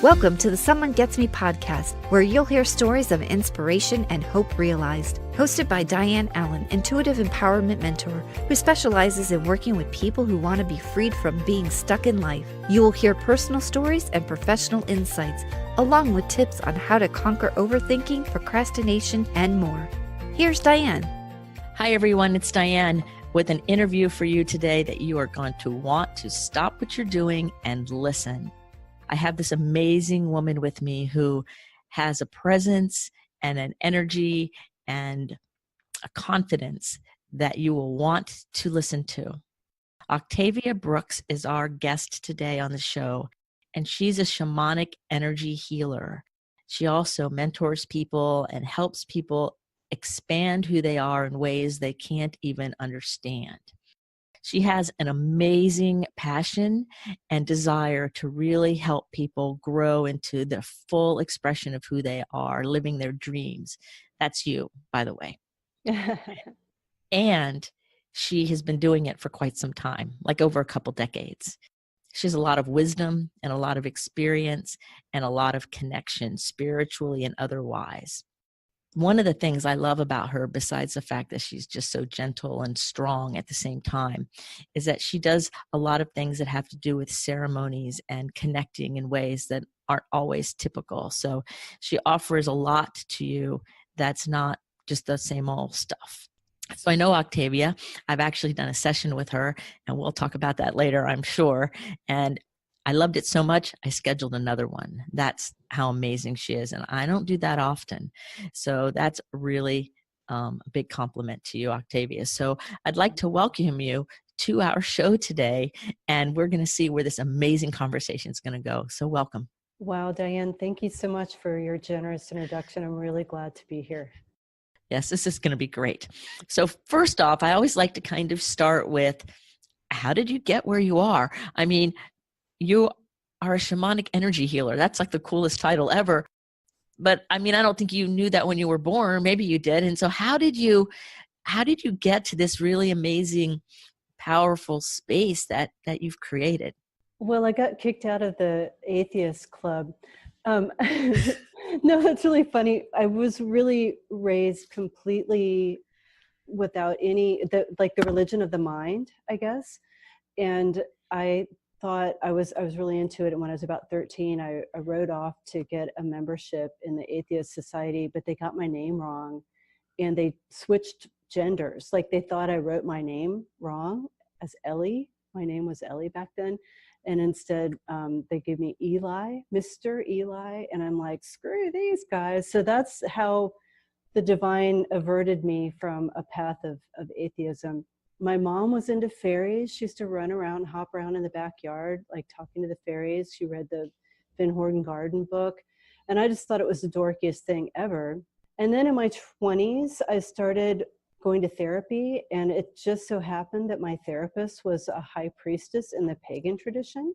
Welcome to the Someone Gets Me podcast, where you'll hear stories of inspiration and hope realized. Hosted by Dianne Allen, intuitive empowerment mentor who specializes in working with people who want to be freed from being stuck in life. You will hear personal stories and professional insights, along with tips on how to conquer overthinking, procrastination, and more. Here's Dianne. Hi, everyone. It's Dianne with an interview for you today that you are going to want to stop what you're doing and listen. I have this amazing woman with me who has a presence and an energy and a confidence that you will want to listen to. Octavia Brooks is our guest today on the show, and she's a shamanic energy healer. She also mentors people and helps people expand who they are in ways they can't even understand. She has an amazing passion and desire to really help people grow into the full expression of who they are, living their dreams. That's you, by the way. And she has been doing it for quite some time, like over a couple decades. She has a lot of wisdom and a lot of experience and a lot of connection, spiritually and otherwise. One of the things I love about her, besides the fact that she's just so gentle and strong at the same time, is that she does a lot of things that have to do with ceremonies and connecting in ways that aren't always typical. So she offers a lot to you that's not just the same old stuff. So I know Octavia. I've actually done a session with her, and we'll talk about that later, I'm sure. And I loved it so much, I scheduled another one. That's how amazing she is. And I don't do that often. So that's really a big compliment to you, Octavia. So I'd like to welcome you to our show today. And we're going to see where this amazing conversation is going to go. So welcome. Wow, Dianne, thank you so much for your generous introduction. I'm really glad to be here. Yes, this is going to be great. So first off, I always like to kind of start with, how did you get where you are? I mean, you are a shamanic energy healer. That's like the coolest title ever. But I mean, I don't think you knew that when you were born. Maybe you did. And so how did you get to this really amazing, powerful space that you've created? Well, I got kicked out of the atheist club. No, that's really funny. I was really raised completely without the religion of the mind, I guess. And I thought I was really into it. And when I was about 13, I wrote off to get a membership in the Atheist Society, but they got my name wrong and they switched genders. Like they thought I wrote my name wrong as Ellie. My name was Ellie back then. And instead they gave me Eli, Mr. Eli. And I'm like, screw these guys. So that's how the divine averted me from a path of atheism. My mom was into fairies. She used to run around, hop around in the backyard, like talking to the fairies. She read the Van Horten Garden book. And I just thought it was the dorkiest thing ever. And then in my 20s, I started going to therapy. And it just so happened that my therapist was a high priestess in the pagan tradition.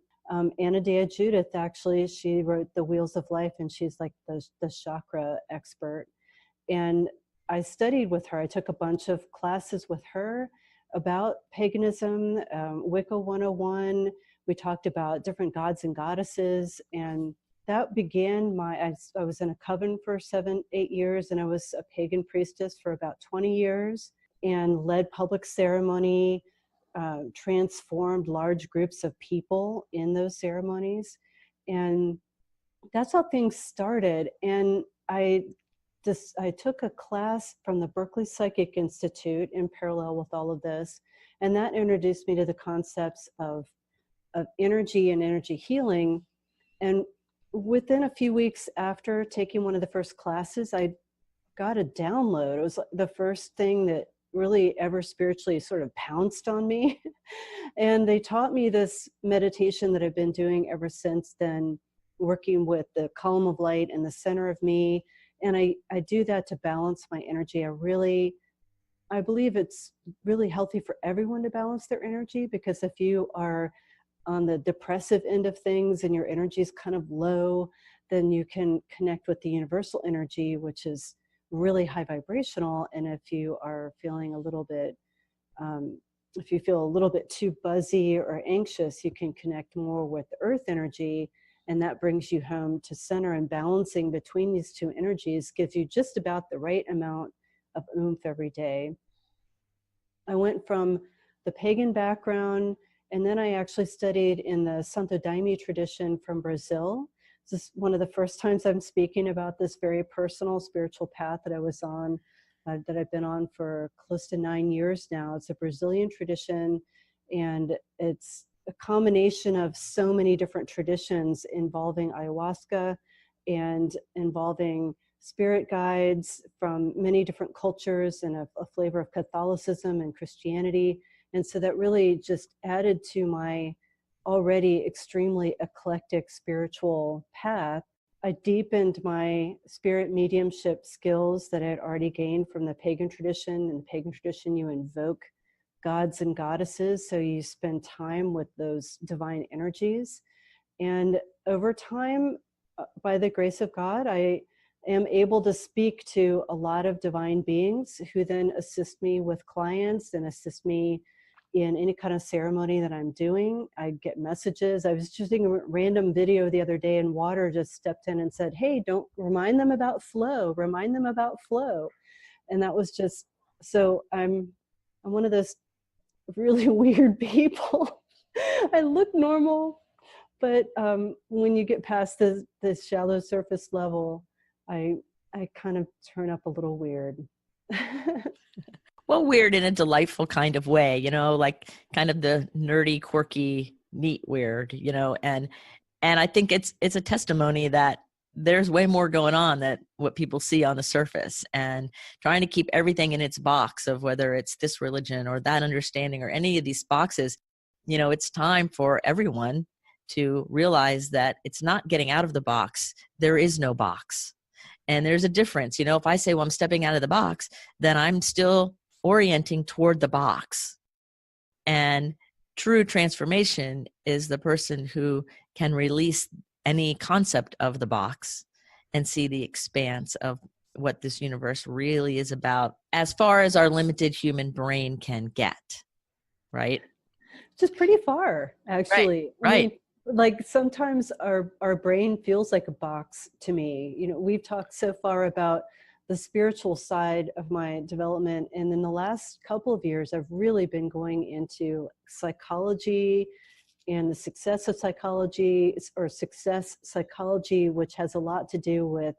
Anna Dea Judith, actually, she wrote The Wheels of Life, and she's like the chakra expert. And I studied with her. I took a bunch of classes with her about paganism, Wicca 101. We talked about different gods and goddesses, and that began I was in a coven for 7-8 years, and I was a pagan priestess for about 20 years and led public ceremony, transformed large groups of people in those ceremonies. And that's how things started. And I took a class from the Berkeley Psychic Institute in parallel with all of this, and that introduced me to the concepts of energy and energy healing. And within a few weeks after taking one of the first classes, I got a download. It was the first thing that really ever spiritually sort of pounced on me. And they taught me this meditation that I've been doing ever since then, working with the column of light in the center of me. And I do that to balance my energy. I believe it's really healthy for everyone to balance their energy, because if you are on the depressive end of things and your energy is kind of low, then you can connect with the universal energy, which is really high vibrational. And if you are feeling a little bit, if you feel a little bit too buzzy or anxious, you can connect more with the earth energy. And that brings you home to center, and balancing between these two energies gives you just about the right amount of oomph every day. I went from the pagan background, and then I actually studied in the Santo Daime tradition from Brazil. This is one of the first times I'm speaking about this very personal spiritual path that I was on, that I've been on for close to 9 years now. It's a Brazilian tradition, and it's a combination of so many different traditions involving ayahuasca and involving spirit guides from many different cultures, and a flavor of Catholicism and Christianity. And so that really just added to my already extremely eclectic spiritual path. I deepened my spirit mediumship skills that I had already gained from the pagan tradition. In the pagan tradition, you invoke gods and goddesses, so you spend time with those divine energies. And over time, by the grace of God, I am able to speak to a lot of divine beings who then assist me with clients and assist me in any kind of ceremony that I'm doing. I get messages. I was just doing a random video the other day, and Water just stepped in and said, "Hey, don't remind them about flow, remind them about flow." And that was just, so I'm one of those really weird people. I look normal, but when you get past this shallow surface level, I kind of turn up a little weird. Well, weird in a delightful kind of way, you know, like kind of the nerdy, quirky, neat weird, you know, and I think it's a testimony that there's way more going on than what people see on the surface, and trying to keep everything in its box of whether it's this religion or that understanding or any of these boxes. You know, it's time for everyone to realize that it's not getting out of the box. There is no box. And there's a difference. You know, if I say, well, I'm stepping out of the box, then I'm still orienting toward the box. And true transformation is the person who can release any concept of the box and see the expanse of what this universe really is about, as far as our limited human brain can get. Right? Just pretty far, actually. Right. I mean, like sometimes our brain feels like a box to me. You know, we've talked so far about the spiritual side of my development, and in the last couple of years, I've really been going into psychology and the success of psychology, or success psychology, which has a lot to do with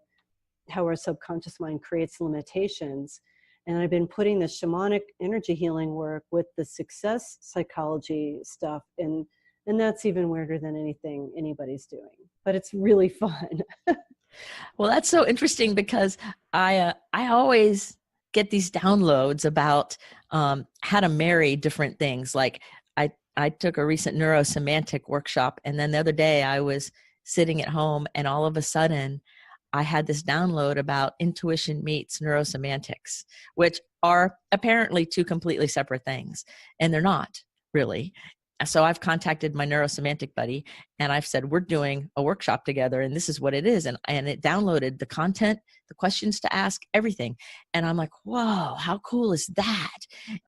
how our subconscious mind creates limitations. And I've been putting the shamanic energy healing work with the success psychology stuff, and that's even weirder than anything anybody's doing. But it's really fun. Well, that's so interesting, because I always get these downloads about how to marry different things. Like I took a recent neurosemantic workshop, and then the other day I was sitting at home, and all of a sudden I had this download about intuition meets neurosemantics, which are apparently two completely separate things, and they're not really. So I've contacted my neurosemantic buddy, and I've said, we're doing a workshop together, and this is what it is. And it downloaded the content, the questions to ask, everything. And I'm like, whoa, how cool is that?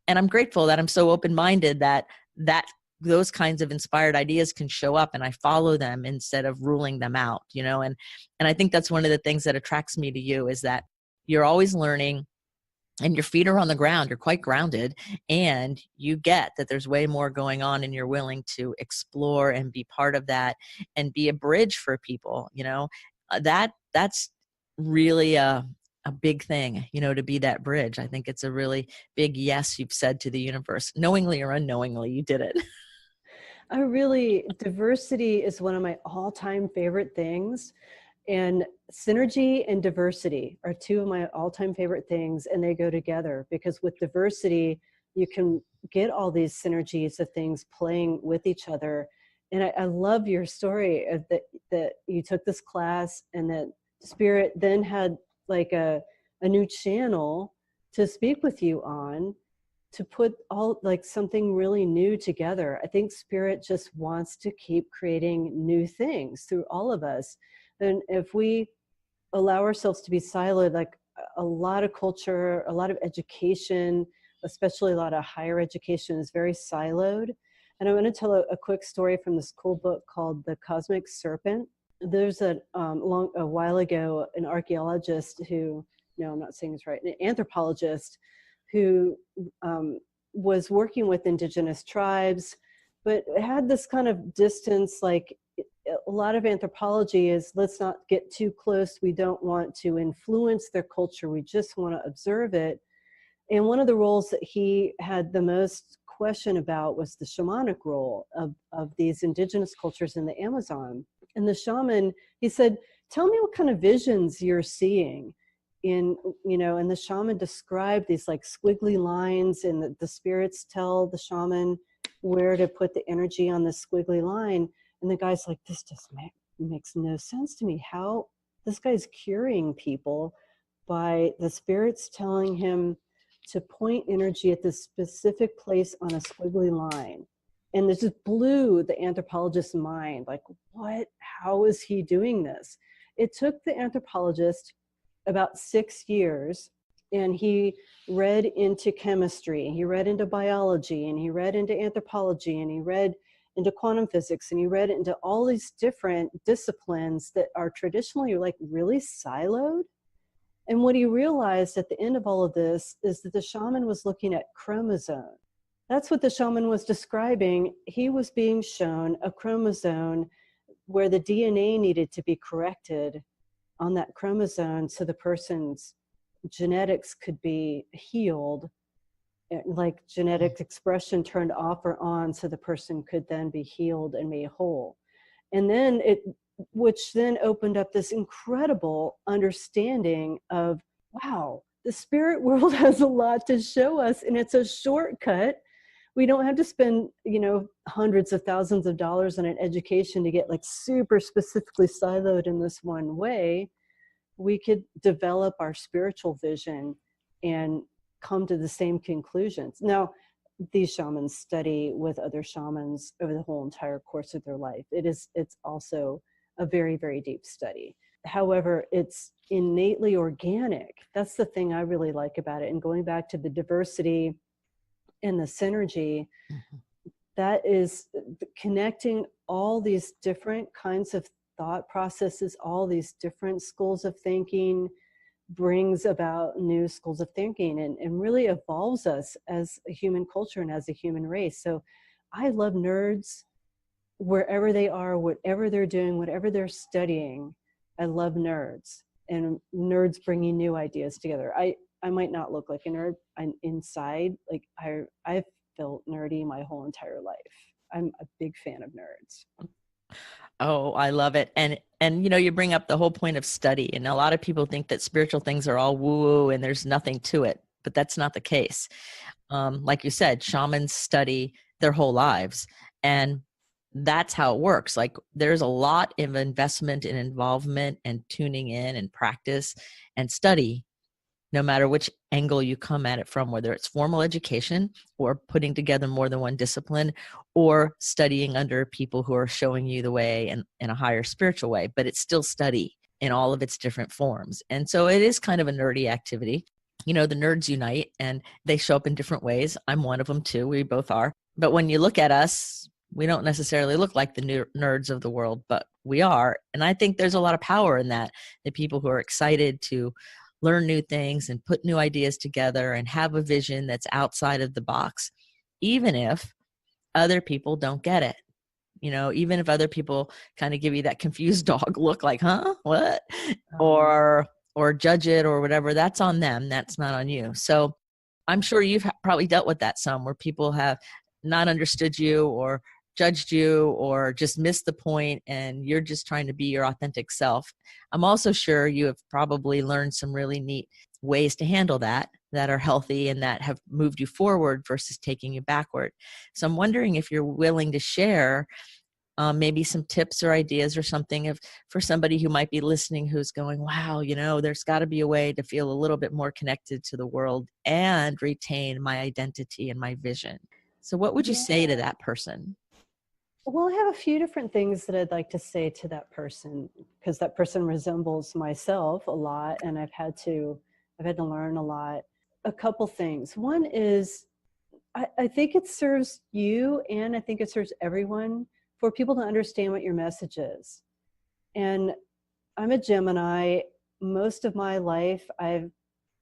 And I'm grateful that I'm so open-minded that those kinds of inspired ideas can show up, and I follow them instead of ruling them out, you know? And I think that's one of the things that attracts me to you, is that you're always learning, and your feet are on the ground. You're quite grounded, and you get that there's way more going on, and you're willing to explore and be part of that and be a bridge for people. You know, that's really a big thing, you know, to be that bridge. I think it's a really big yes you've said to the universe, knowingly or unknowingly. You did it. Diversity is one of my all-time favorite things. And synergy and diversity are two of my all-time favorite things, and they go together, because with diversity, you can get all these synergies of things playing with each other. And I love your story of that you took this class, and that Spirit then had like a new channel to speak with you on, to put all like something really new together. I think Spirit just wants to keep creating new things through all of us. And if we allow ourselves to be siloed, like a lot of culture, a lot of education, especially a lot of higher education, is very siloed. And I want to tell a quick story from this cool book called The Cosmic Serpent. There's a while ago, an archaeologist who, no, I'm not saying this right, an anthropologist who was working with indigenous tribes, but had this kind of distance. Like a lot of anthropology is, let's not get too close. We don't want to influence their culture. We just want to observe it. And one of the roles that he had the most question about was the shamanic role of these indigenous cultures in the Amazon. And the shaman, he said, tell me what kind of visions you're seeing in, and the shaman described these like squiggly lines, and the spirits tell the shaman where to put the energy on the squiggly line. And the guy's like, this just makes no sense to me. How this guy's curing people by the spirits telling him to point energy at this specific place on a squiggly line. And this just blew the anthropologist's mind. Like, what? How is he doing this? It took the anthropologist about 6 years, and he read into chemistry, and he read into biology, and he read into anthropology, and he read into quantum physics, and he read into all these different disciplines that are traditionally like really siloed. And what he realized at the end of all of this is that the shaman was looking at chromosome. That's what the shaman was describing. He was being shown a chromosome where the DNA needed to be corrected on that chromosome so the person's genetics could be healed, like genetic expression turned off or on, so the person could then be healed and made whole. And then which then opened up this incredible understanding of, wow, the spirit world has a lot to show us, and it's a shortcut. We don't have to spend, hundreds of thousands of dollars on an education to get like super specifically siloed in this one way. We could develop our spiritual vision and come to the same conclusions. Now, these shamans study with other shamans over the whole entire course of their life. It's also a very, very deep study. However, it's innately organic. That's the thing I really like about it. And going back to the diversity and the synergy, that is connecting all these different kinds of thought processes, all these different schools of thinking, brings about new schools of thinking and really evolves us as a human culture and as a human race. So I love nerds wherever they are, whatever they're doing, whatever they're studying. I love nerds, and nerds bringing new ideas together. I might not look like a nerd. I'm inside, like I've felt nerdy my whole entire life. I'm a big fan of nerds. Oh, I love it. And you bring up the whole point of study. And a lot of people think that spiritual things are all woo-woo and there's nothing to it, but that's not the case. Like you said, shamans study their whole lives, and that's how it works. Like there's a lot of investment and involvement and tuning in and practice and study, no matter which angle you come at it from, whether it's formal education or putting together more than one discipline or studying under people who are showing you the way in a higher spiritual way, but it's still study in all of its different forms. And so it is kind of a nerdy activity. The nerds unite and they show up in different ways. I'm one of them too. We both are. But when you look at us, we don't necessarily look like the nerds of the world, but we are. And I think there's a lot of power in that, the people who are excited to learn new things and put new ideas together and have a vision that's outside of the box, even if other people don't get it. Even if other people kind of give you that confused dog look like, huh, what? Or judge it or whatever, that's on them. That's not on you. So I'm sure you've probably dealt with that some, where people have not understood you or judged you or just missed the point, and you're just trying to be your authentic self. I'm also sure you have probably learned some really neat ways to handle that are healthy and that have moved you forward versus taking you backward. So I'm wondering if you're willing to share maybe some tips or ideas or something for somebody who might be listening who's going, wow, there's got to be a way to feel a little bit more connected to the world and retain my identity and my vision. So what would you say to that person? Well, I have a few different things that I'd like to say to that person, because that person resembles myself a lot, and I've had to learn a lot. A couple things. One is, I think it serves you, and I think it serves everyone, for people to understand what your message is. And I'm a Gemini. Most of my life, I've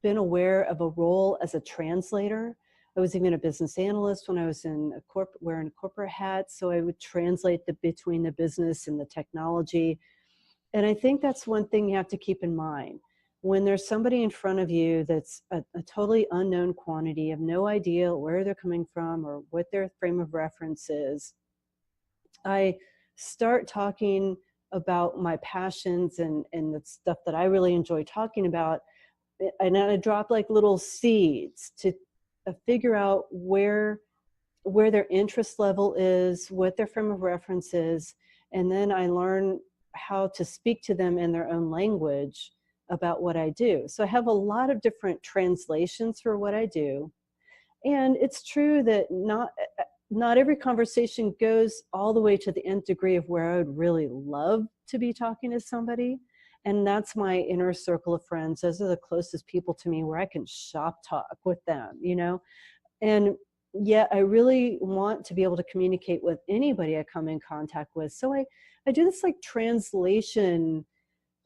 been aware of a role as a translator. I was even a business analyst when I was in wearing a corporate hat. So I would translate between the business and the technology. And I think that's one thing you have to keep in mind. When there's somebody in front of you that's a totally unknown quantity, you have no idea where they're coming from or what their frame of reference is, I start talking about my passions and the stuff that I really enjoy talking about. And I drop like little seeds to figure out where their interest level is, what their frame of reference is, and then I learn how to speak to them in their own language about what I do. So I have a lot of different translations for what I do. And it's true that not every conversation goes all the way to the nth degree of where I would really love to be talking to somebody. And that's my inner circle of friends. Those are the closest people to me where I can shop talk with them, you know? And yet I really want to be able to communicate with anybody I come in contact with. So I do this like translation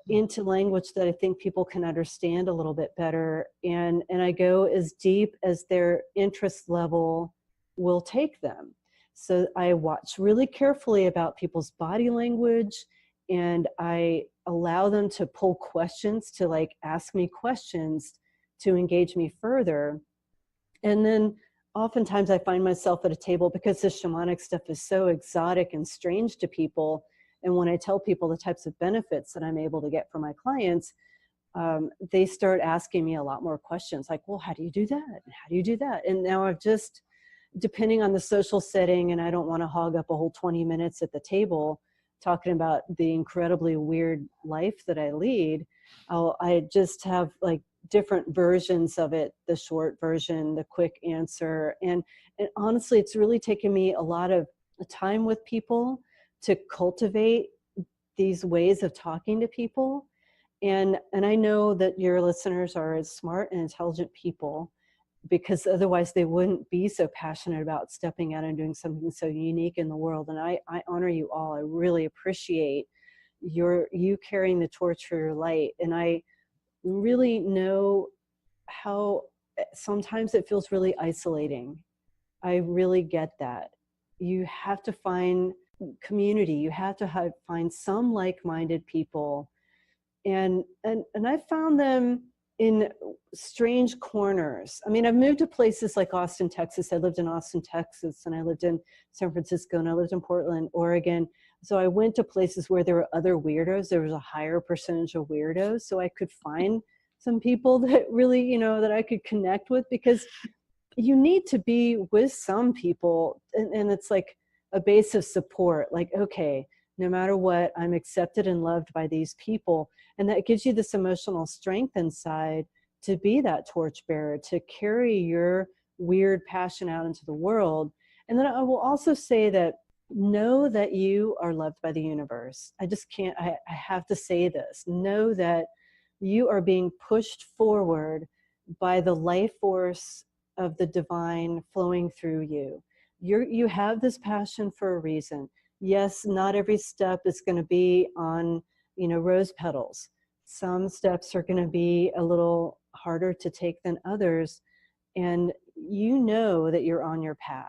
into language that I think people can understand a little bit better. And I go as deep as their interest level will take them. So I watch really carefully about people's body language, and I allow them to pull questions, to like ask me questions to engage me further. And then oftentimes I find myself at a table because this shamanic stuff is so exotic and strange to people. And when I tell people the types of benefits that I'm able to get from my clients, they start asking me a lot more questions like, well, how do you do that? And how do you do that? And now I've just, depending on the social setting, and I don't want to hog up a whole 20 minutes at the table talking about the incredibly weird life that I lead, I just have like different versions of it, the short version, the quick answer. And honestly, it's really taken me a lot of time with people to cultivate these ways of talking to people. And I know that your listeners are as smart and intelligent people, because otherwise they wouldn't be so passionate about stepping out and doing something so unique in the world. And I honor you all. I really appreciate you carrying the torch for your light. And I really know how sometimes it feels really isolating. I really get that. You have to find community. You have to find some like-minded people. And I found them in strange corners. I mean, I've moved to places like Austin, Texas. I lived in Austin, Texas, and I lived in San Francisco, and I lived in Portland, Oregon. So I went to places where there were other weirdos. There was a higher percentage of weirdos. So I could find some people that really, you know, that I could connect with, because you need to be with some people. And it's like a base of support. Like, okay, no matter what, I'm accepted and loved by these people. And that gives you this emotional strength inside to be that torchbearer, to carry your weird passion out into the world. And then I will also say that know that you are loved by the universe. I just can't, I have to say this. Know that you are being pushed forward by the life force of the divine flowing through you. You have this passion for a reason. Yes, not every step is going to be on, you know, rose petals. Some steps are going to be a little harder to take than others. And you know that you're on your path.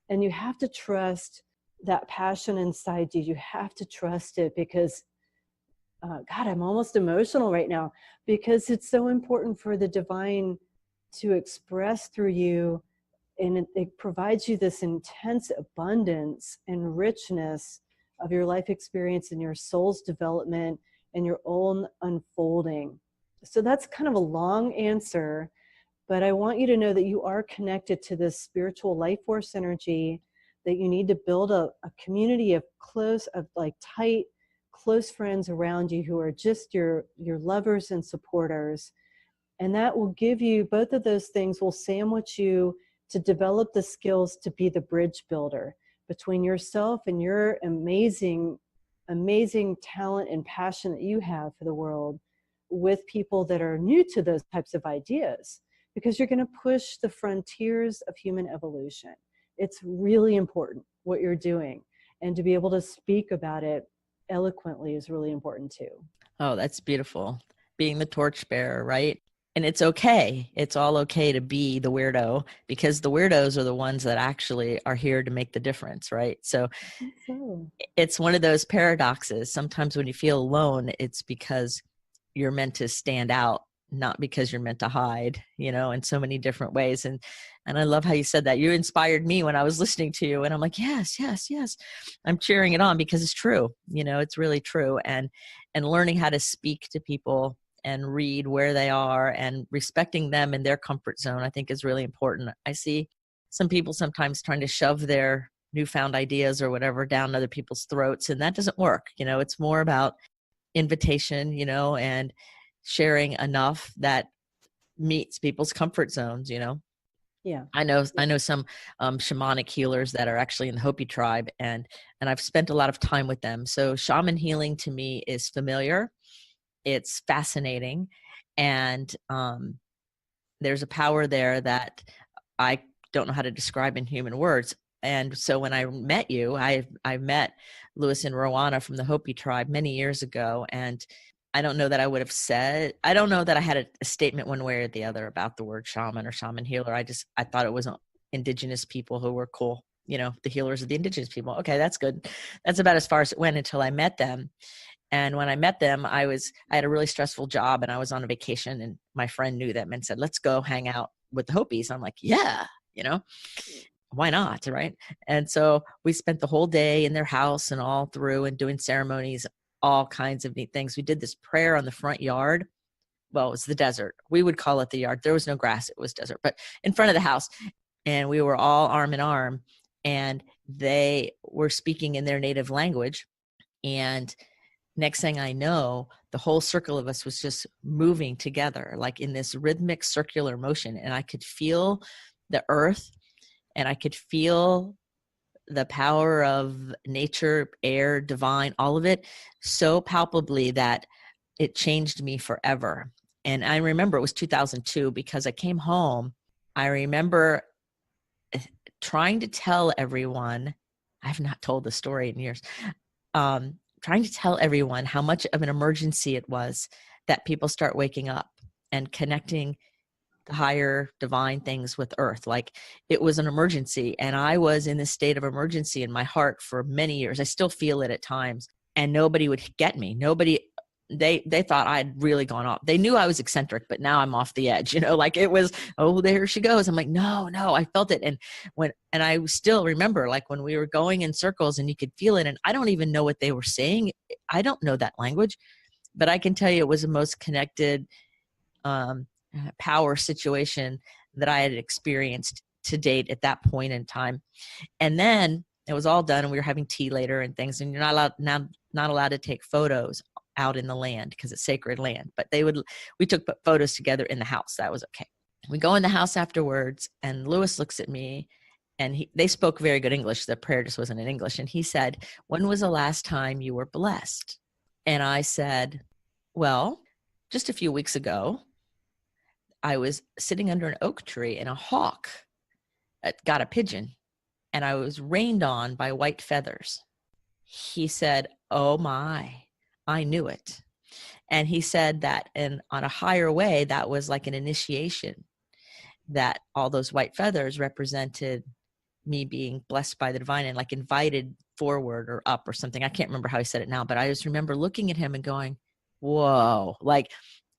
And you have to trust that passion inside you. You have to trust it, because, God, I'm almost emotional right now, because it's so important for the divine to express through you. And it provides you this intense abundance and richness of your life experience and your soul's development and your own unfolding. So that's kind of a long answer, but I want you to know that you are connected to this spiritual life force energy, that you need to build a community of tight, close friends around you who are just your lovers and supporters. And that will give you, both of those things will sandwich you to develop the skills to be the bridge builder between yourself and your amazing, amazing talent and passion that you have for the world, with people that are new to those types of ideas, because you're going to push the frontiers of human evolution. It's really important what you're doing, and to be able to speak about it eloquently is really important too. Oh, that's beautiful. Being the torchbearer, right? And it's okay. It's all okay to be the weirdo, because the weirdos are the ones that actually are here to make the difference, right? So I think so. it's one of those paradoxes. Sometimes when you feel alone, it's because you're meant to stand out, not because you're meant to hide, in so many different ways. And I love how you said that. You inspired me when I was listening to you, and I'm like, yes, yes, yes. I'm cheering it on because it's true. It's really true. And learning how to speak to people and read where they are and respecting them in their comfort zone, I think is really important. I see some people sometimes trying to shove their newfound ideas or whatever down other people's throats, and that doesn't work. It's more about invitation, and sharing enough that meets people's comfort zones. Yeah. I know some shamanic healers that are actually in the Hopi tribe, and I've spent a lot of time with them. So shaman healing to me is familiar. It's fascinating. And there's a power there that I don't know how to describe in human words. And so when I met you, I met Lewis and Rowana from the Hopi tribe many years ago. And I don't know that I don't know that I had a statement one way or the other about the word shaman or shaman healer. I thought it was indigenous people who were cool. The healers of the indigenous people. Okay, that's good. That's about as far as it went until I met them. And when I met them, I had a really stressful job and I was on a vacation, and my friend knew them and said, let's go hang out with the Hopis. I'm like, yeah, why not? Right. And so we spent the whole day in their house and all through and doing ceremonies, all kinds of neat things. We did this prayer on the front yard. Well, it was the desert. We would call it the yard. There was no grass. It was desert, but in front of the house. And we were all arm in arm, and they were speaking in their native language. And next thing I know, the whole circle of us was just moving together, like in this rhythmic circular motion. And I could feel the earth, and I could feel the power of nature, air, divine, all of it so palpably that it changed me forever. And I remember it was 2002 because I came home. I remember trying to tell everyone, I have not told the story in years, trying to tell everyone how much of an emergency it was that people start waking up and connecting the higher divine things with earth. Like, it was an emergency, and I was in this state of emergency in my heart for many years. I still feel it at times, and nobody would get me. They thought I'd really gone off. They knew I was eccentric, but now I'm off the edge, like it was, oh, there she goes. I'm like, no, I felt it. And I still remember, like, when we were going in circles and you could feel it, and I don't even know what they were saying. I don't know that language, but I can tell you it was the most connected, power situation that I had experienced to date at that point in time. And then it was all done, and we were having tea later and things, and you're not allowed to take photos out in the land because it's sacred land, but we took photos together in the house. That was okay. We go in the house afterwards, and Lewis looks at me, and they spoke very good English. The prayer just wasn't in English. And he said, when was the last time you were blessed? And I said, well, just a few weeks ago, I was sitting under an oak tree, and a hawk got a pigeon, and I was rained on by white feathers. He said, oh my, I knew it. And he said that on a higher way, that was like an initiation, that all those white feathers represented me being blessed by the divine and like invited forward or up or something. I can't remember how he said it now, but I just remember looking at him and going, whoa, like,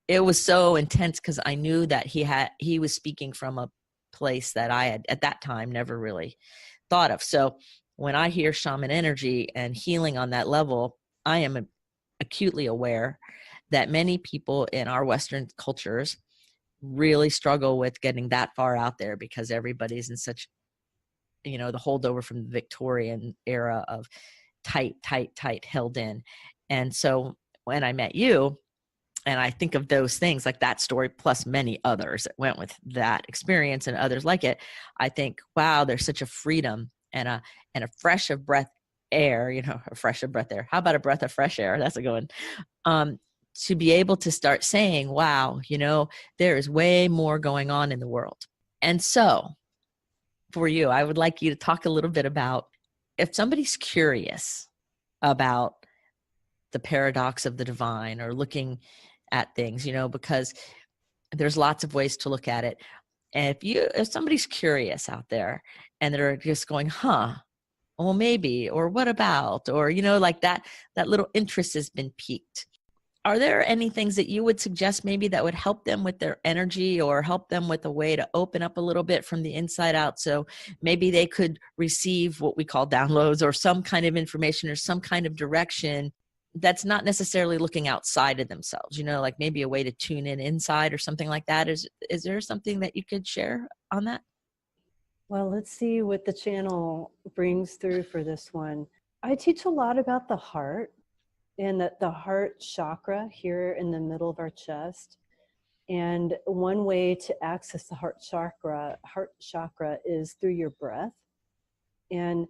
it was so intense because I knew that he was speaking from a place that I had at that time never really thought of. So when I hear shaman energy and healing on that level, I am acutely aware that many people in our Western cultures really struggle with getting that far out there because everybody's in such, the holdover from the Victorian era of tight, held in. And so when I met you, and I think of those things, like that story, plus many others that went with that experience and others like it, I think, wow, there's such a freedom and a fresh of breath air, a fresh of breath air. How about a breath of fresh air? That's a good one. To be able to start saying, wow, there is way more going on in the world. And so for you, I would like you to talk a little bit about, if somebody's curious about the paradox of the divine, or looking at things, because there's lots of ways to look at it. And if somebody's curious out there and they're just going, well, maybe, or what about, or, like that little interest has been piqued. Are there any things that you would suggest maybe that would help them with their energy, or help them with a way to open up a little bit from the inside out? So maybe they could receive what we call downloads, or some kind of information, or some kind of direction that's not necessarily looking outside of themselves, like maybe a way to tune in inside or something like that. Is there something that you could share on that? Well, let's see what the channel brings through for this one. I teach a lot about the heart, and the heart chakra here in the middle of our chest. And one way to access the heart chakra is through your breath. And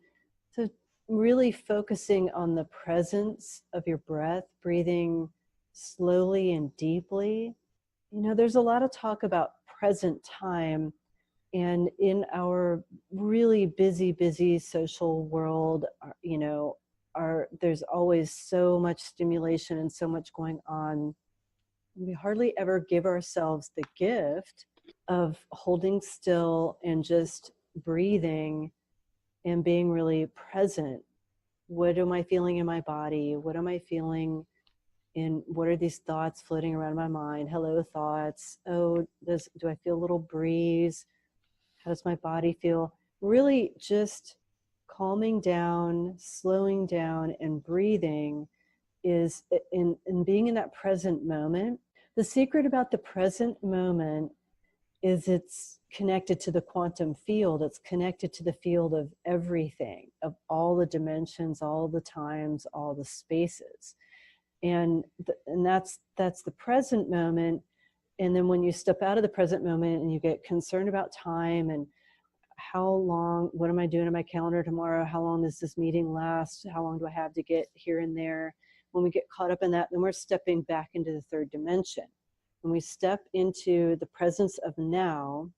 so really focusing on the presence of your breath, breathing slowly and deeply. There's a lot of talk about present time. And in our really busy social world, there's always so much stimulation and so much going on. We hardly ever give ourselves the gift of holding still and just breathing and being really present. What am I feeling in my body? What am I feeling in, what are these thoughts floating around my mind? Hello, thoughts. Oh, do I feel a little breeze? How does my body feel? Really just calming down, slowing down, and breathing is in being in that present moment. The secret about the present moment is it's connected to the quantum field. It's connected to the field of everything, of all the dimensions, all the times, all the spaces. And that's the present moment. And then when you step out of the present moment and you get concerned about time and how long, what am I doing in my calendar tomorrow? How long does this meeting last? How long do I have to get here and there? When we get caught up in that, then we're stepping back into the third dimension. When we step into the presence of now,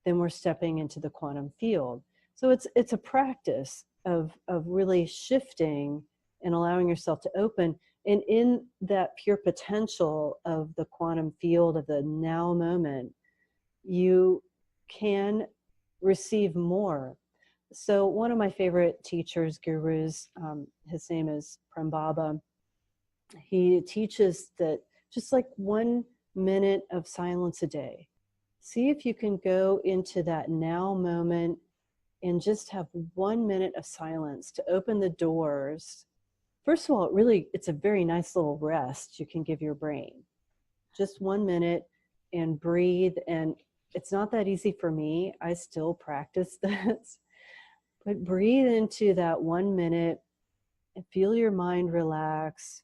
then we're stepping into the quantum field. So it's a practice of really shifting and allowing yourself to open. And in that pure potential of the quantum field of the now moment, you can receive more. So one of my favorite teachers, gurus, his name is Prem Baba. He teaches that just like 1 minute of silence a day. See if you can go into that now moment and just have 1 minute of silence to open the doors. First of all, it's a very nice little rest you can give your brain. Just 1 minute and breathe. And it's not that easy for me. I still practice this. But breathe into that 1 minute and feel your mind relax.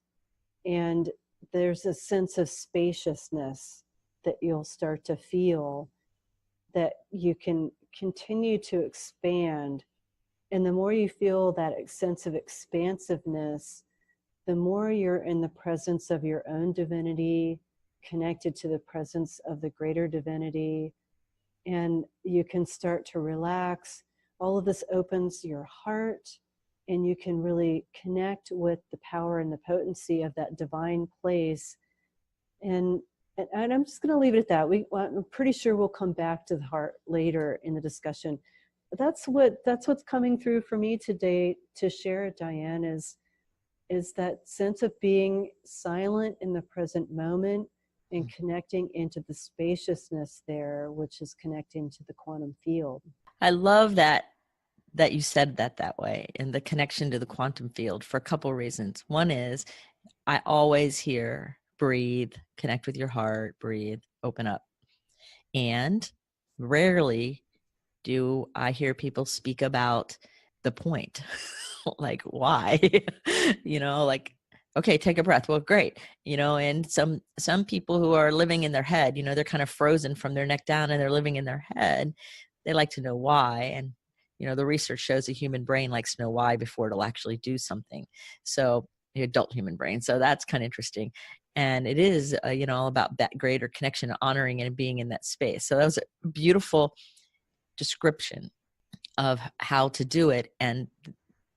And there's a sense of spaciousness that you'll start to feel, that you can continue to expand. And the more you feel that sense of expansiveness, the more you're in the presence of your own divinity, connected to the presence of the greater divinity, and you can start to relax. All of this opens your heart, and you can really connect with the power and the potency of that divine place. And I'm just going to leave it at that. I'm pretty sure we'll come back to the heart later in the discussion. But that's what's coming through for me today to share, Dianne, is that sense of being silent in the present moment and connecting into the spaciousness there, which is connecting to the quantum field. I love that you said that way, and the connection to the quantum field, for a couple of reasons. One is I always hear breathe, connect with your heart, breathe, open up. And rarely do I hear people speak about the point. Like, why? Like, okay, take a breath. Well, great. And some people who are living in their head, they're kind of frozen from their neck down and they're living in their head. They like to know why. And, the research shows the human brain likes to know why before it'll actually do something. So the adult human brain. So that's kind of interesting. And it is, all about that greater connection, honoring and being in that space. So that was a beautiful description of how to do it and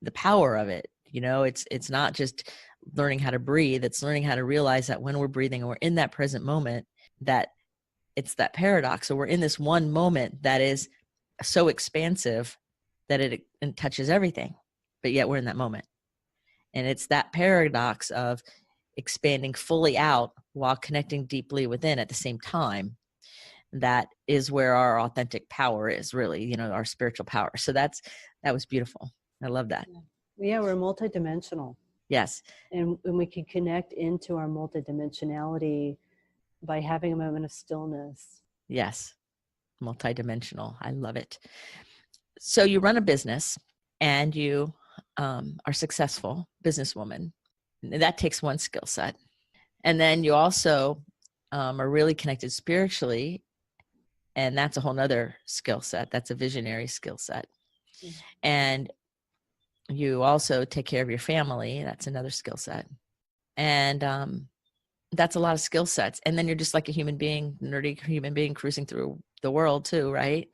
the power of it. It's not just learning how to breathe. It's learning how to realize that when we're breathing and we're in that present moment, that it's that paradox. So we're in this one moment that is so expansive that it touches everything, but yet we're in that moment. And it's that paradox of expanding fully out while connecting deeply within at the same time. That is where our authentic power is, really, our spiritual power. So that was beautiful. I love that. Yeah, we're multidimensional. Yes. And we can connect into our multidimensionality by having a moment of stillness. Yes. Multidimensional. I love it. So you run a business and you are successful businesswoman. That takes one skill set. And then you also are really connected spiritually. And that's a whole nother skill set. That's a visionary skill set. Mm-hmm. And you also take care of your family. That's another skill set. And that's a lot of skill sets. And then you're just like a human being, nerdy human being cruising through the world too, right?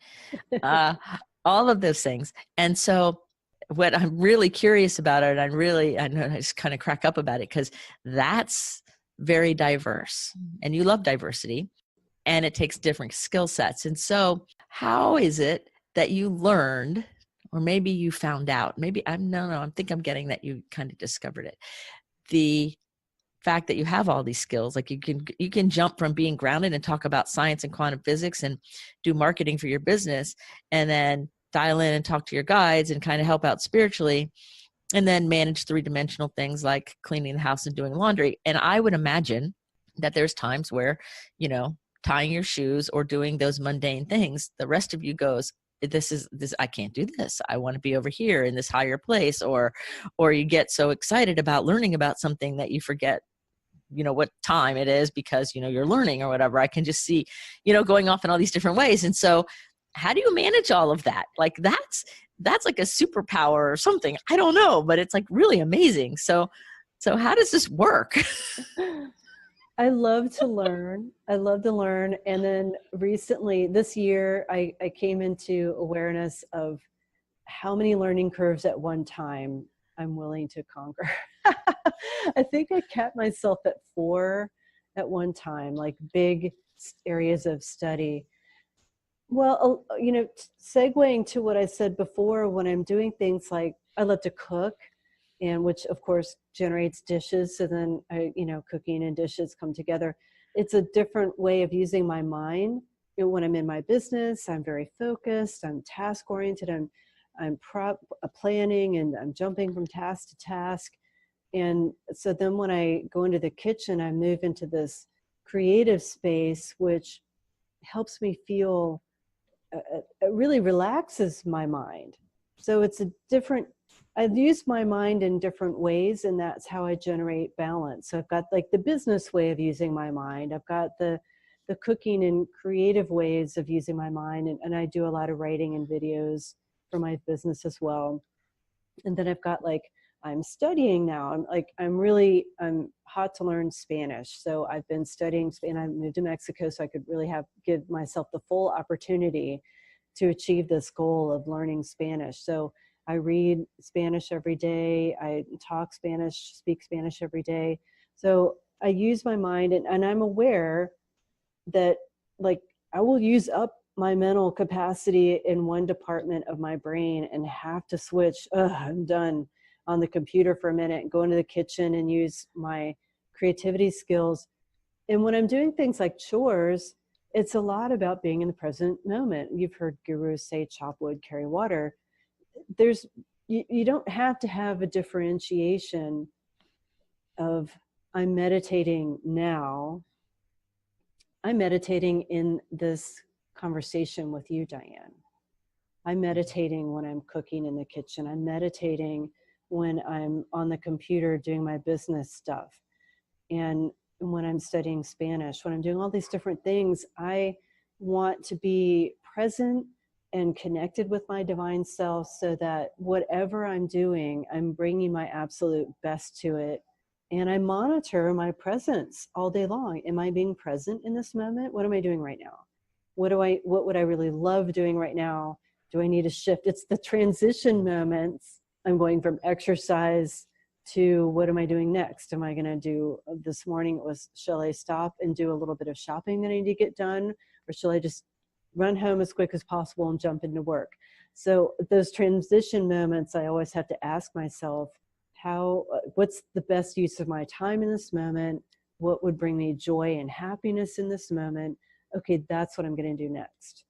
All of those things. And so what I'm really curious about it, I know I just kind of crack up about it because that's very diverse. And you love diversity. And it takes different skill sets. And so how is it that you learned, or maybe you found out, I think I'm getting that you kind of discovered it. The fact that you have all these skills, like you can jump from being grounded and talk about science and quantum physics and do marketing for your business, and then dial in and talk to your guides and kind of help out spiritually, and then manage 3-dimensional things like cleaning the house and doing laundry. And I would imagine that there's times where, tying your shoes or doing those mundane things, the rest of you goes, this, I can't do this. I want to be over here in this higher place. Or you get so excited about learning about something that you forget, what time it is because, you're learning or whatever. I can just see, going off in all these different ways. And so how do you manage all of that? Like that's like a superpower or something. I don't know, but it's like really amazing. So how does this work? I love to learn. And then recently, this year, I came into awareness of how many learning curves at one time I'm willing to conquer. I think I kept myself at 4 at one time, like big areas of study. Well, segueing to what I said before, when I'm doing things like I love to cook, and which of course generates dishes. So then, cooking and dishes come together. It's a different way of using my mind. When I'm in my business, I'm very focused. I'm task oriented. I'm planning, and I'm jumping from task to task. And so then when I go into the kitchen, I move into this creative space, which helps me feel, it really relaxes my mind. So it's I've used my mind in different ways, and that's how I generate balance. So I've got like the business way of using my mind. I've got the cooking and creative ways of using my mind. And I do a lot of writing and videos for my business as well. And then I've got I'm studying now. I'm hot to learn Spanish. So I've been studying, and I moved to Mexico so I could really give myself the full opportunity to achieve this goal of learning Spanish. So I read Spanish every day. I talk Spanish, speak Spanish every day. So I use my mind, and I'm aware that I will use up my mental capacity in one department of my brain and have to switch. I'm done on the computer for a minute and go into the kitchen and use my creativity skills. And when I'm doing things like chores, it's a lot about being in the present moment. You've heard gurus say, chop wood, carry water. You don't have to have a differentiation of I'm meditating now. I'm meditating in this conversation with you, Dianne. I'm meditating when I'm cooking in the kitchen. I'm meditating when I'm on the computer doing my business stuff. And when I'm studying Spanish, when I'm doing all these different things, I want to be present and connected with my divine self so that whatever I'm doing, I'm bringing my absolute best to it. And I monitor my presence all day long. Am I being present in this moment? What am I doing right now? What would I really love doing right now? Do I need to shift? It's the transition moments. I'm going from exercise to what am I doing next? Am I going to do, this morning it was, shall I stop and do a little bit of shopping that I need to get done? Or shall I just run home as quick as possible and jump into work? So those transition moments, I always have to ask myself, what's the best use of my time in this moment? What would bring me joy and happiness in this moment? Okay, that's what I'm going to do next.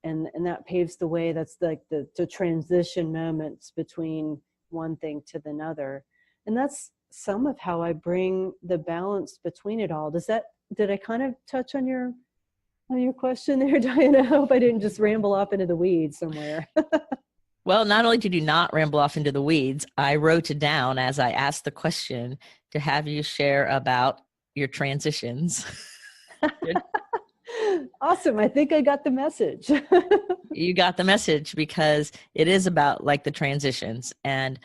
And that paves the way. That's like the transition moments between one thing to another. And that's some of how I bring the balance between it all. Did I kind of touch on your question there, Dianne? I hope I didn't just ramble off into the weeds somewhere. Well, not only did you not ramble off into the weeds, I wrote it down as I asked the question to have you share about your transitions. Awesome. I think I got the message. You got the message, because it is about like the transitions and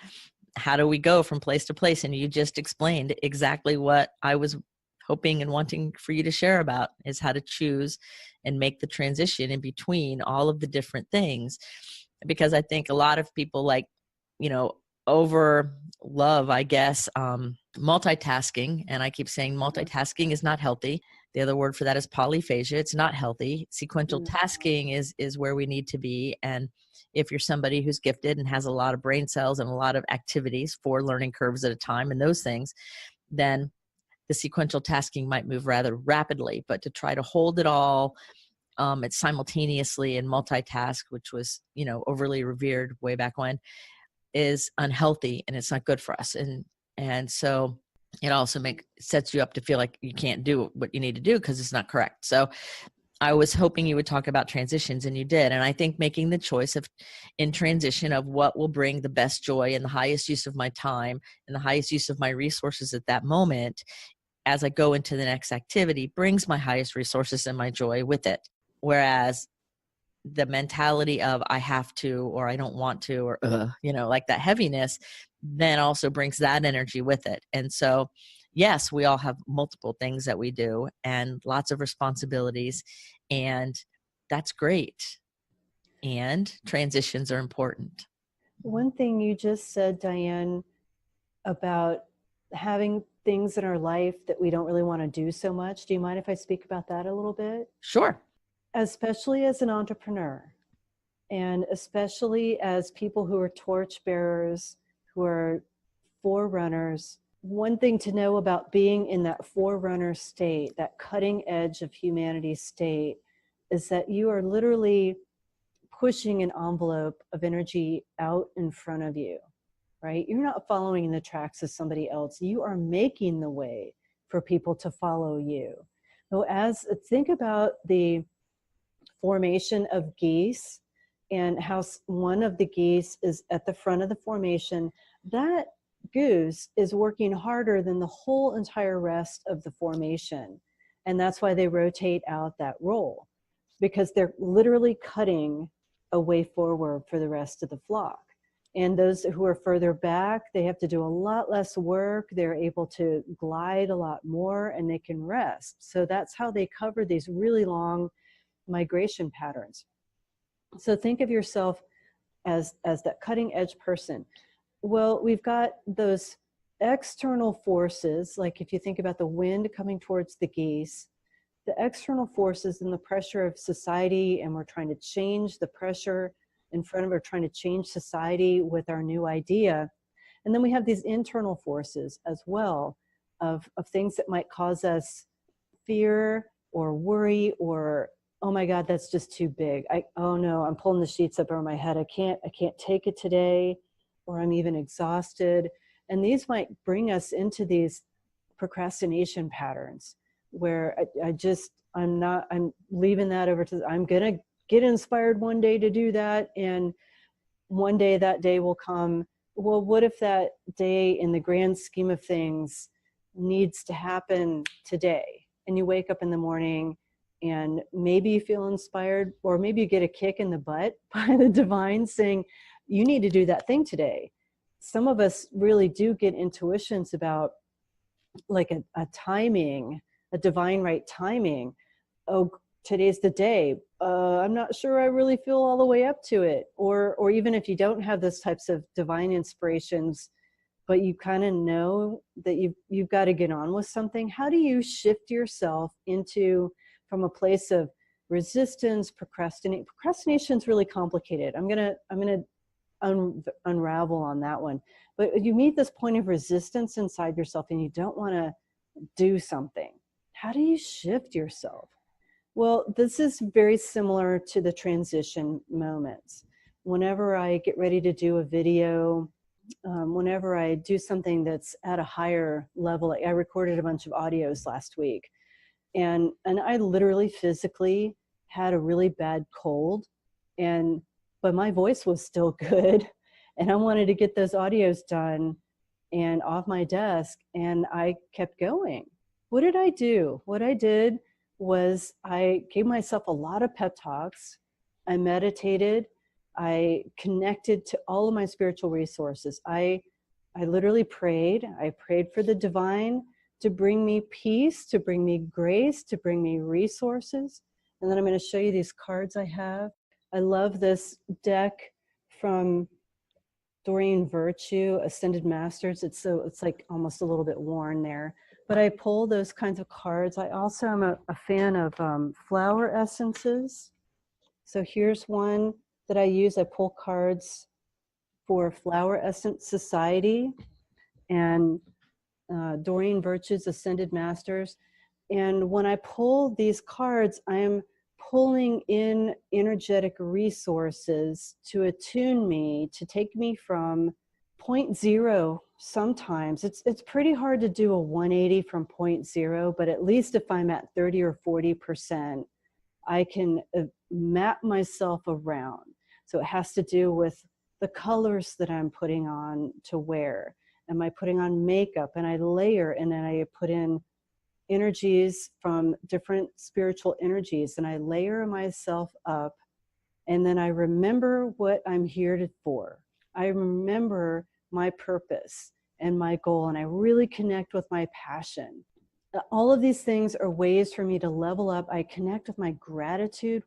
how do we go from place to place. And you just explained exactly what I was hoping and wanting for you to share about, is how to choose and make the transition in between all of the different things. Because I think a lot of people over love, I guess, multitasking. And I keep saying multitasking is not healthy. The other word for that is polyphagia. It's not healthy. Sequential tasking is where we need to be. And if you're somebody who's gifted and has a lot of brain cells and a lot of activities, 4 learning curves at a time and those things, then the sequential tasking might move rather rapidly. But to try to hold it all it's simultaneously and multitask, which was, overly revered way back when, is unhealthy and it's not good for us. And so it also sets you up to feel like you can't do what you need to do because it's not correct. So I was hoping you would talk about transitions, and you did. And I think making the choice in transition of what will bring the best joy and the highest use of my time and the highest use of my resources at that moment as I go into the next activity brings my highest resources and my joy with it. Whereas the mentality of I have to, or I don't want to, or, like that heaviness, then also brings that energy with it. And so, yes, we all have multiple things that we do and lots of responsibilities, and that's great. And transitions are important. One thing you just said, Dianne, about having things in our life that we don't really want to do so much. Do you mind if I speak about that a little bit? Sure. Especially as an entrepreneur, and especially as people who are torchbearers, who are forerunners. One thing to know about being in that forerunner state, that cutting edge of humanity state, is that you are literally pushing an envelope of energy out in front of you, right? You're not following in the tracks of somebody else. You are making the way for people to follow you. So think about the formation of geese and how one of the geese is at the front of the formation. That goose is working harder than the whole entire rest of the formation. And that's why they rotate out that role, because they're literally cutting a way forward for the rest of the flock. And those who are further back, they have to do a lot less work. They're able to glide a lot more, and they can rest. So that's how they cover these really long migration patterns. So think of yourself as that cutting edge person. Well, we've got those external forces, like if you think about the wind coming towards the geese, the external forces and the pressure of society, and we're trying to change the pressure in front of, we're trying to change society with our new idea. And then we have these internal forces as well of things that might cause us fear or worry, or, oh my God, that's just too big. Oh no, I'm pulling the sheets up over my head. I can't take it today, or I'm even exhausted. And these might bring us into these procrastination patterns where I'm leaving that over to, I'm going to get inspired one day to do that. And one day that day will come. Well, what if that day in the grand scheme of things needs to happen today? And you wake up in the morning and maybe you feel inspired, or maybe you get a kick in the butt by the divine saying, you need to do that thing today. Some of us really do get intuitions about like a timing, a divine right timing. Oh, today's the day. I'm not sure I really feel all the way up to it. Or even if you don't have those types of divine inspirations, but you kind of know that you've got to get on with something. How do you shift yourself from a place of resistance, procrastination is really complicated. I'm gonna unravel on that one. But you meet this point of resistance inside yourself and you don't want to do something. How do you shift yourself? Well, this is very similar to the transition moments. Whenever I get ready to do a video, whenever I do something that's at a higher level, I recorded a bunch of audios last week, and I literally physically had a really bad cold, but my voice was still good, and I wanted to get those audios done and off my desk, and I kept going. What did I do? What I did was I gave myself a lot of pep talks. I meditated. I connected to all of my spiritual resources. I literally prayed. I prayed for the divine to bring me peace, to bring me grace, to bring me resources. And then I'm going to show you these cards I have. I love this deck from Doreen Virtue, Ascended Masters. It's like almost a little bit worn there. But I pull those kinds of cards. I also am a fan of flower essences. So here's one that I use. I pull cards for Flower Essence Society and Doreen Virtue's Ascended Masters. And when I pull these cards, I am pulling in energetic resources to attune me, to take me from point zero. Sometimes it's pretty hard to do a 180 from point zero, but at least if I'm at 30 or 40%, I can map myself around. So it has to do with the colors that I'm putting on to wear. Am I putting on makeup? And I layer, and then I put in energies from different spiritual energies, and I layer myself up, and then I remember what I'm here for. I remember my purpose and my goal, and I really connect with my passion. All of these things are ways for me to level up. I connect with my gratitude.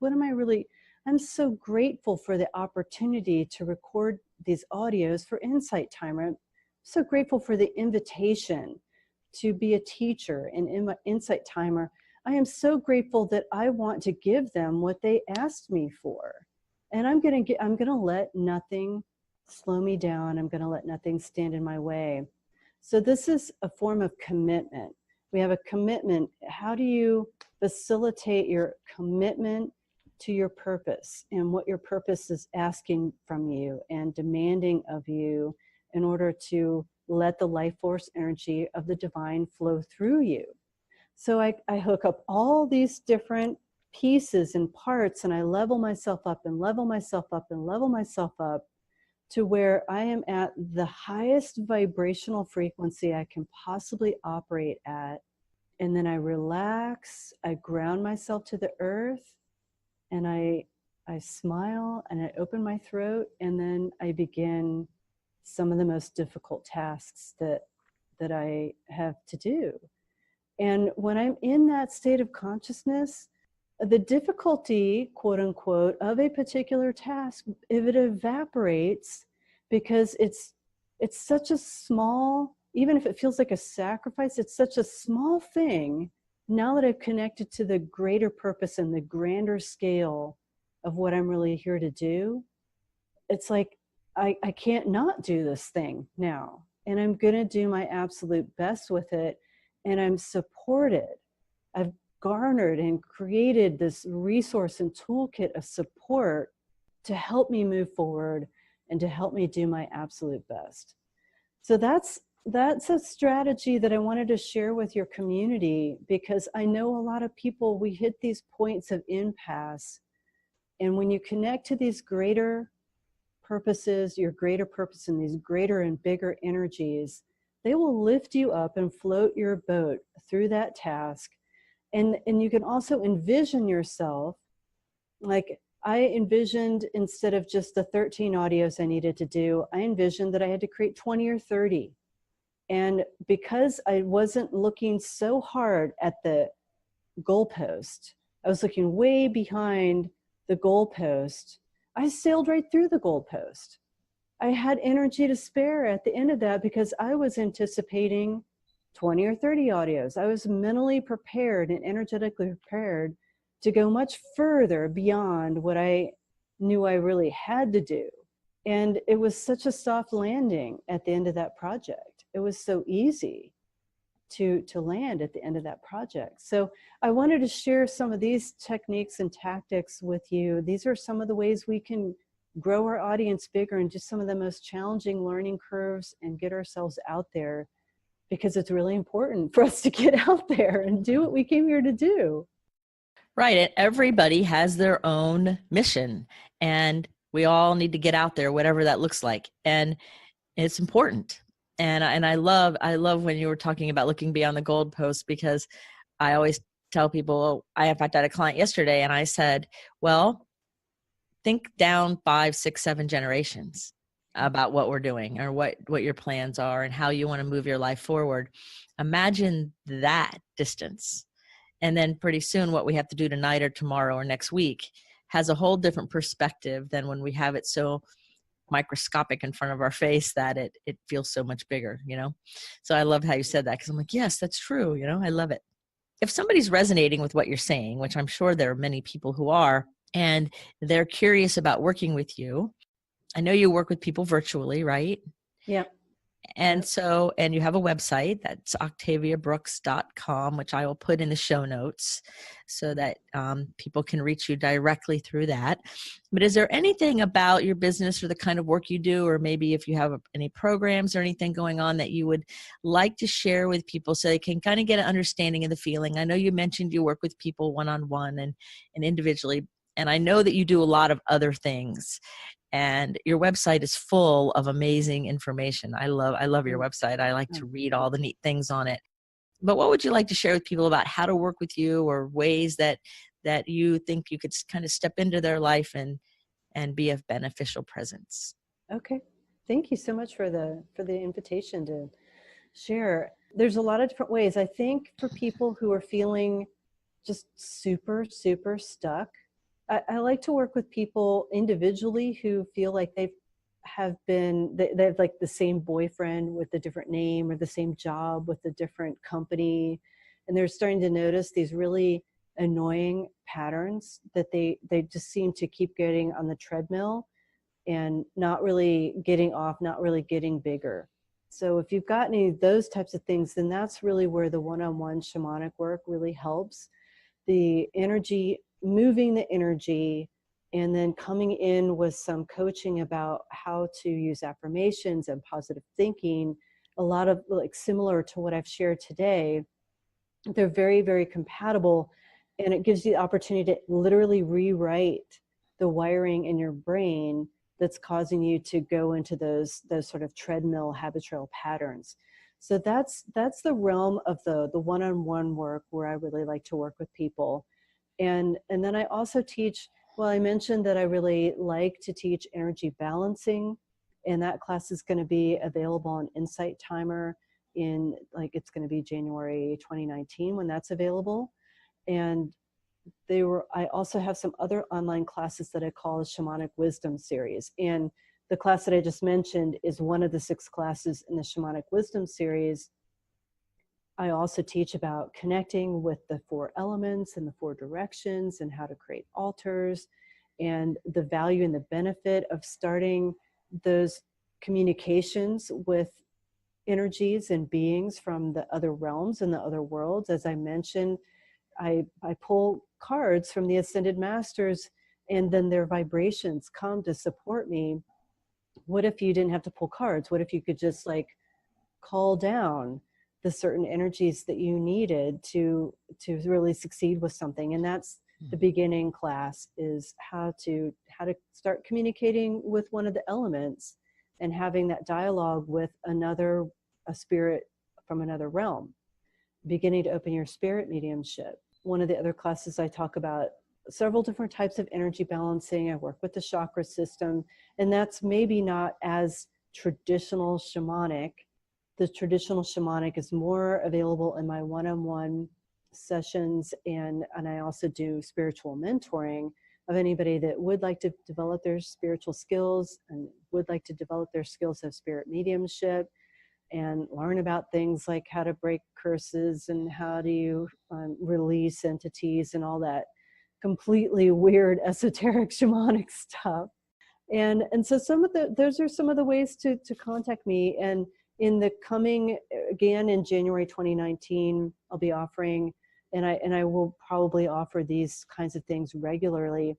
I'm so grateful for the opportunity to record these audios for Insight Timer. I'm so grateful for the invitation to be a teacher in Insight Timer. I am so grateful that I want to give them what they asked me for. And I'm going to let nothing slow me down. I'm going to let nothing stand in my way. So this is a form of commitment. We have a commitment. How do you facilitate your commitment to your purpose and what your purpose is asking from you and demanding of you in order to let the life force energy of the divine flow through you? So I hook up all these different pieces and parts, and I level myself up and level myself up and level myself up to where I am at the highest vibrational frequency I can possibly operate at. And then I relax, I ground myself to the earth, and I smile and I open my throat, and then I begin some of the most difficult tasks that I have to do. And when I'm in that state of consciousness, the difficulty, quote unquote, of a particular task, if it evaporates, because it's such a small, even if it feels like a sacrifice, it's such a small thing. Now that I've connected to the greater purpose and the grander scale of what I'm really here to do, it's like I can't not do this thing now. And I'm going to do my absolute best with it. And I'm supported. I've garnered and created this resource and toolkit of support to help me move forward and to help me do my absolute best. So that's a strategy that I wanted to share with your community, because I know a lot of people, we hit these points of impasse. And when you connect to these greater purposes, your greater purpose and these greater and bigger energies, they will lift you up and float your boat through that task. And you can also envision yourself, like I envisioned, instead of just the 13 audios I needed to do, I envisioned that I had to create 20 or 30. And because I wasn't looking so hard at the goalpost, I was looking way behind the goalpost, I sailed right through the goalpost. I had energy to spare at the end of that because I was anticipating 20 or 30 audios. I was mentally prepared and energetically prepared to go much further beyond what I knew I really had to do. And it was such a soft landing at the end of that project. It was so easy to land at the end of that project. So I wanted to share some of these techniques and tactics with you. These are some of the ways we can grow our audience bigger and just some of the most challenging learning curves and get ourselves out there, because it's really important for us to get out there and do what we came here to do. Right. And everybody has their own mission, and we all need to get out there, whatever that looks like. And it's important. And I love when you were talking about looking beyond the goalpost, because I always tell people, I in fact had a client yesterday and I said, well, think down 5, 6, 7 generations about what we're doing or what your plans are and how you want to move your life forward. Imagine that distance. And then pretty soon what we have to do tonight or tomorrow or next week has a whole different perspective than when we have it so microscopic in front of our face that it feels so much bigger, you know? So I love how you said that, because I'm like, yes, that's true. You know, I love it. If somebody's resonating with what you're saying, which I'm sure there are many people who are, and they're curious about working with you, I know you work with people virtually, right? Yeah. And so, and you have a website that's octaviabrooks.com, which I will put in the show notes so that people can reach you directly through that. But is there anything about your business or the kind of work you do, or maybe if you have any programs or anything going on that you would like to share with people so they can kind of get an understanding of the feeling? I know you mentioned you work with people one-on-one and individually, and I know that you do a lot of other things. And your website is full of amazing information. I love your website. I like to read all the neat things on it. But what would you like to share with people about how to work with you, or ways that you think you could kind of step into their life and be of beneficial presence? Okay. Thank you so much for the invitation to share. There's a lot of different ways. I think for people who are feeling just super, super stuck, I like to work with people individually who feel like they have like the same boyfriend with a different name, or the same job with a different company. And they're starting to notice these really annoying patterns that they just seem to keep getting on the treadmill and not really getting off, not really getting bigger. So if you've got any of those types of things, then that's really where the one-on-one shamanic work really helps. The energy, moving the energy, and then coming in with some coaching about how to use affirmations and positive thinking, a lot of like similar to what I've shared today. They're very, very compatible, and it gives you the opportunity to literally rewrite the wiring in your brain that's causing you to go into those sort of treadmill habitual patterns. So that's the realm of the one-on-one work where I really like to work with people. And then I also teach, well, I mentioned that I really like to teach energy balancing, and that class is going to be available on Insight Timer it's going to be January 2019 when that's available. And I also have some other online classes that I call the Shamanic Wisdom series. And the class that I just mentioned is one of the 6 classes in the Shamanic Wisdom series. I also teach about connecting with the 4 elements and the 4 directions, and how to create altars, and the value and the benefit of starting those communications with energies and beings from the other realms and the other worlds. As I mentioned, I pull cards from the Ascended Masters, and then their vibrations come to support me. What if you didn't have to pull cards? What if you could just like call down the certain energies that you needed to really succeed with something? And that's the beginning class, is how to start communicating with one of the elements and having that dialogue with a spirit from another realm, beginning to open your spirit mediumship. One of the other classes I talk about several different types of energy balancing. I work with the chakra system, and that's maybe not as traditional shamanic. The traditional shamanic is more available in my one-on-one sessions, and I also do spiritual mentoring of anybody that would like to develop their spiritual skills and would like to develop their skills of spirit mediumship and learn about things like how to break curses and how do you release entities and all that completely weird esoteric shamanic stuff. And so those are some of the ways to contact me. And in the coming, again, in January 2019, I'll be offering, and I will probably offer these kinds of things regularly.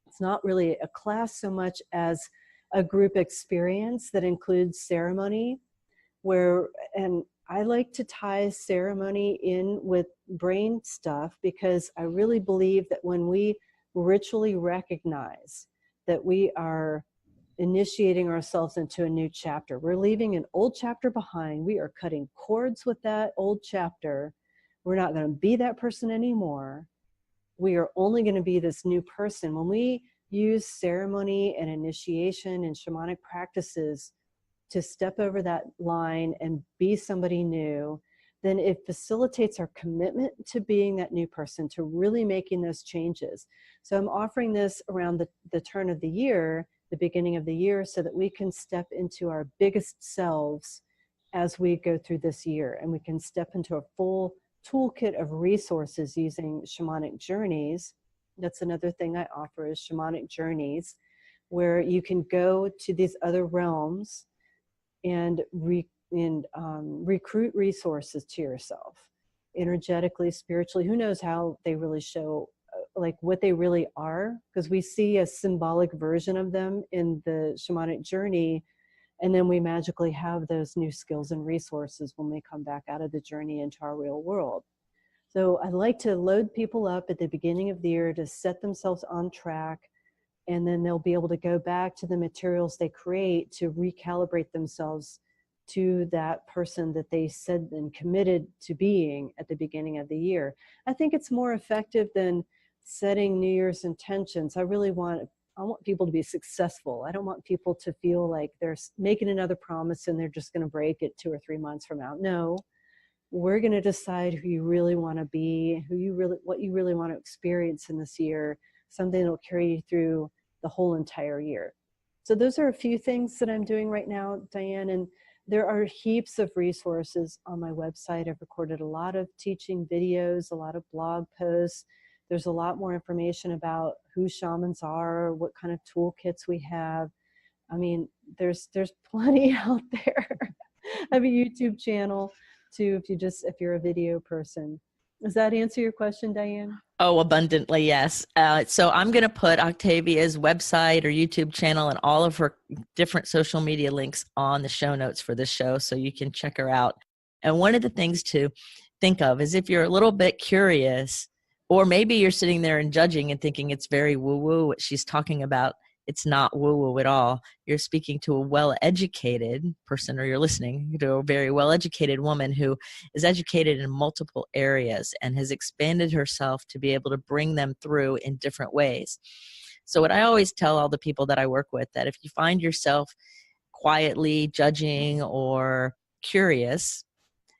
It's not really a class so much as a group experience that includes ceremony, and I like to tie ceremony in with brain stuff, because I really believe that when we ritually recognize that we are initiating ourselves into a new chapter, we're leaving an old chapter behind, we are cutting cords with that old chapter, we're not going to be that person anymore, we are only going to be this new person. When we use ceremony and initiation and shamanic practices to step over that line and be somebody new, then it facilitates our commitment to being that new person, to really making those changes. So I'm offering this around the turn of the year, the beginning of the year, so that we can step into our biggest selves as we go through this year. And we can step into a full toolkit of resources using shamanic journeys. That's another thing I offer, is shamanic journeys, where you can go to these other realms and recruit resources to yourself, energetically, spiritually. Who knows how they really show, like what they really are, because we see a symbolic version of them in the shamanic journey, and then we magically have those new skills and resources when we come back out of the journey into our real world. So I like to load people up at the beginning of the year to set themselves on track, and then they'll be able to go back to the materials they create to recalibrate themselves to that person that they said and committed to being at the beginning of the year. I think it's more effective than setting New Year's intentions. I want people to be successful. I don't want people to feel like they're making another promise and they're just going to break it 2 or 3 months from now. No, we're going to decide who you really want to be, what you really want to experience in this year, something that will carry you through the whole entire year. So those are a few things that I'm doing right now, Dianne, and there are heaps of resources on my website. I've recorded a lot of teaching videos, a lot of blog posts. There's a lot more information about who shamans are, what kind of toolkits we have. I mean, there's plenty out there. I have a YouTube channel too, if you're a video person. Does that answer your question, Dianne? Oh, abundantly, yes. So I'm going to put Octavia's website or YouTube channel and all of her different social media links on the show notes for this show, so you can check her out. And one of the things to think of is, if you're a little bit curious, or maybe you're sitting there and judging and thinking it's very woo-woo what she's talking about, it's not woo-woo at all. You're speaking to a well-educated person, or you're listening to a very well-educated woman who is educated in multiple areas and has expanded herself to be able to bring them through in different ways. So what I always tell all the people that I work with, that if you find yourself quietly judging or curious,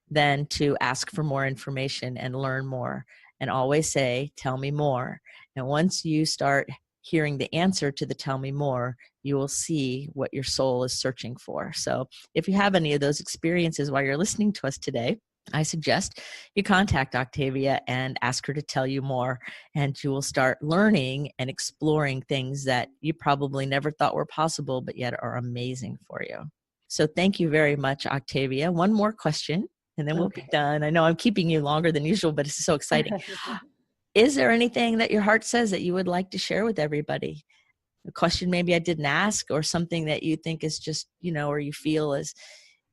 then to ask for more information and learn more, and always say, tell me more. And once you start hearing the answer to the tell me more, you will see what your soul is searching for. So if you have any of those experiences while you're listening to us today, I suggest you contact Octavia and ask her to tell you more, and you will start learning and exploring things that you probably never thought were possible, but yet are amazing for you. So thank you very much, Octavia. One more question, and then we'll be done. I know I'm keeping you longer than usual, but it's so exciting. Is there anything that your heart says that you would like to share with everybody? A question maybe I didn't ask, or something that you think is just, or you feel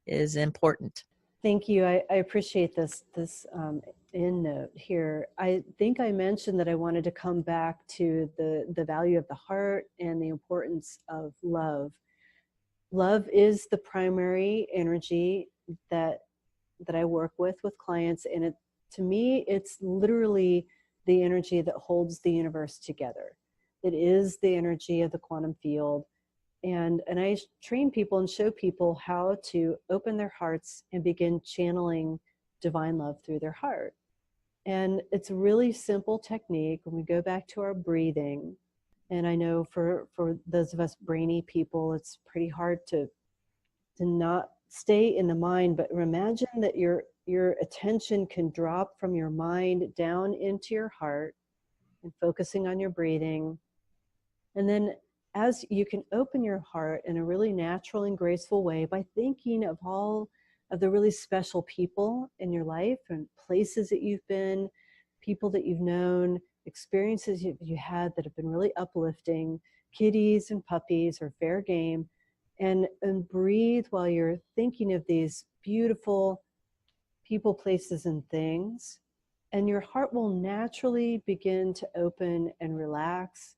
is important? Thank you. I appreciate this end note here. I think I mentioned that I wanted to come back to the value of the heart and the importance of love. Love is the primary energy that I work with clients, and to me, it's literally the energy that holds the universe together. It is the energy of the quantum field. And I train people and show people how to open their hearts and begin channeling divine love through their heart. And it's a really simple technique. When we go back to our breathing, And I know for those of us brainy people, it's pretty hard to not stay in the mind, but imagine that your attention can drop from your mind down into your heart and focusing on your breathing. And then as you can open your heart in a really natural and graceful way by thinking of all of the really special people in your life and places that you've been, people that you've known, experiences you had that have been really uplifting, kitties and puppies or fair game, and breathe while you're thinking of these beautiful people, places, and things. And your heart will naturally begin to open and relax.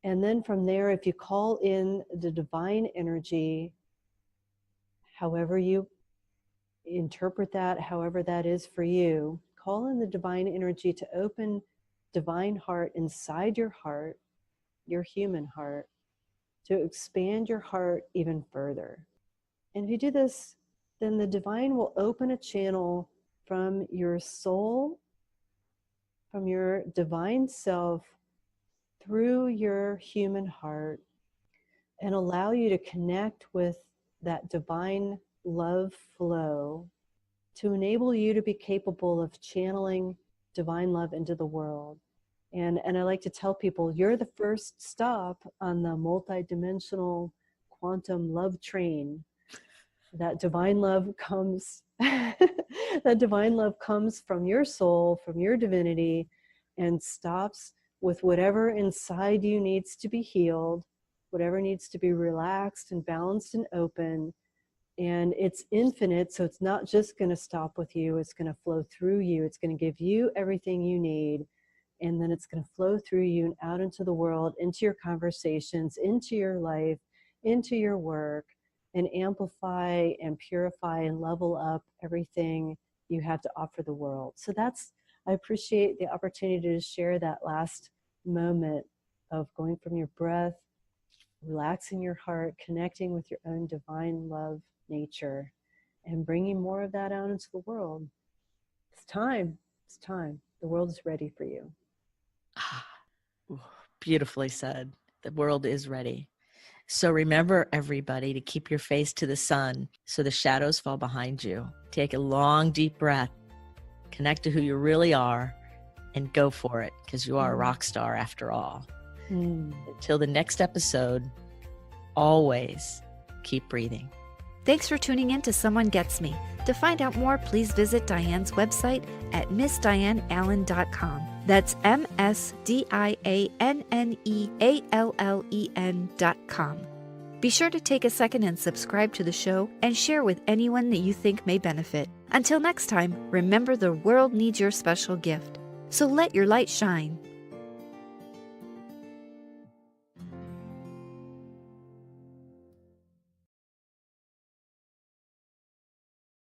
And then from there, if you call in the divine energy, however you interpret that, however that is for you, call in the divine energy to open divine heart inside your heart, your human heart, to expand your heart even further. And if you do this, then the divine will open a channel from your soul, from your divine self, through your human heart, and allow you to connect with that divine love flow to enable you to be capable of channeling divine love into the world. And I like to tell people, you're the first stop on the multidimensional quantum love train. That divine love comes that divine love comes from your soul, from your divinity, and stops with whatever inside you needs to be healed, whatever needs to be relaxed and balanced and open. And it's infinite, so it's not just going to stop with you, it's going to flow through you. It's going to give you everything you need, and then it's going to flow through you and out into the world, into your conversations, into your life, into your work, and amplify and purify and level up everything you have to offer the world. So I appreciate the opportunity to share that last moment of going from your breath, relaxing your heart, connecting with your own divine love nature, and bringing more of that out into the world. It's time. It's time. The world is ready for you. Beautifully said. The world is ready. So remember, everybody, to keep your face to the sun so the shadows fall behind you. Take a long, deep breath. Connect to who you really are and go for it, because you are a rock star after all. Until the next episode, always keep breathing. Thanks for tuning in to Someone Gets Me. To find out more, please visit Dianne's website at MissDianneAllen.com. That's MissDianneAllen.com. Be sure to take a second and subscribe to the show and share with anyone that you think may benefit. Until next time, remember the world needs your special gift. So let your light shine.